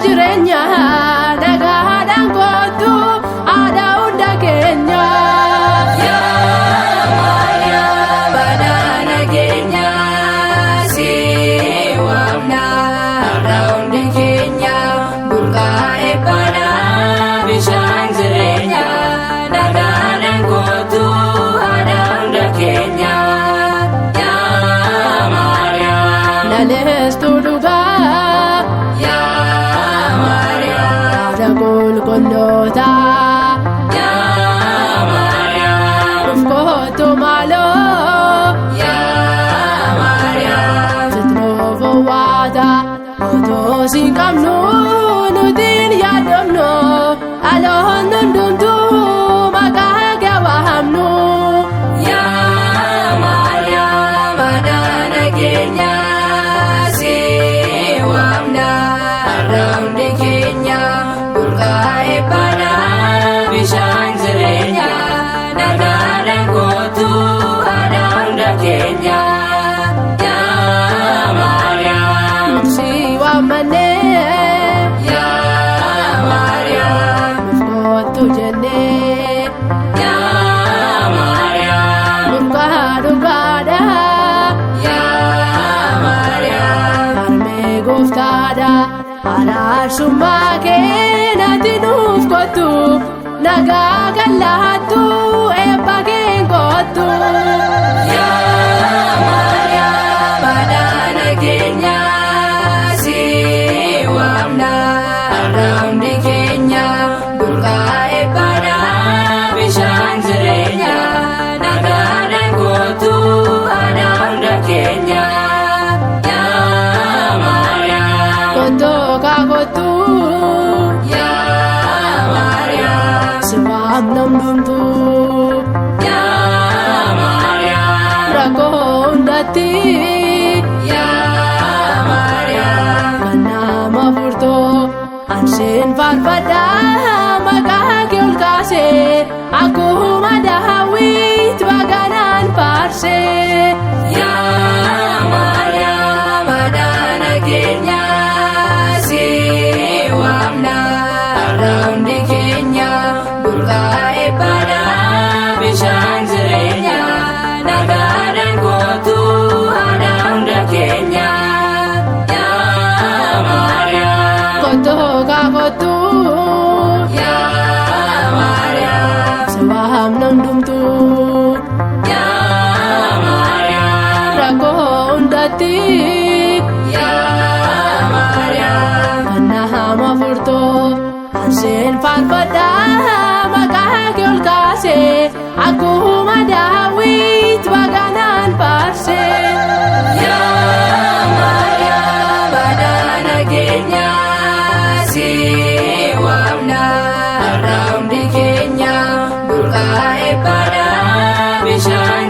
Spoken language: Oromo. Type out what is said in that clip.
jirenya nagaadhaan kootu aadaa hunda keenya. Yaa Maariyaam badhaadha keenya si waamna har'a hundi keenya burqaa'e badha bishaan jireenya nagaadhaan kootu aadaa hunda keenya. Yaa Maariyaam laleestuu dhugaa yaa Maariyaam qulqulloota yaa Maariyaam nuuf kootu maaloo yaa Maariyaam sitnoof owwaata otoo siin qabnu nutiin yaadamnu dhaloonni hundumtuu maqaa kee waamnu. Yaa Maariyaam badhaadha keenya si waamna har'a hundi keenya burqaa'e badha bishaan jireenya nagaadhaan kootu aadaa hunda keenya. Yaa Maariyaam si waamne yaa Maariyaam nuuf kootu jenne yaa Maariyaam burqaa dhugaadha yaa Maariyaam harmee gooftaadha araarsummaa kee natti nuuf kottu nagaa kan laattu eebba keen kottu. Yaa Maariyaam badhaadha keenya si waamna har'a hundi keenya burqaa'e badha bishaan jireenya nagaadhaan kootu aadaa hunda keenya. Yaa Maariyaam kottoo kaa kottu yaa Maariyaam si waamna hundumtuu yaa Maariyaam rakkoo hundatti yaa Maariyaam kan nama furtoo anseen faarfadha maqaa kee ol kaasee akkuma Daawit baganaan faarsee. Yaa Maariyaam badhaadha keenya si waamna har'a hundi keenya burqaa'e badha bishaan jireenya nagaadhaan kootu aadaa hunda keenya. Yaa Maariyaam kottoo kaa kottu yaa Maariyaam si waamna hundumtuu yaa Maariyaam rakkoo hundatti yaa Maariyaam kan nama furtoo anseen faarfadha maqaa kee ol kaasee akkuma Daawit baganaan faarsee. Yaa Maariyaam badhaadha keenya si waamna har'a hundi keenya burqaa'e badha bishaan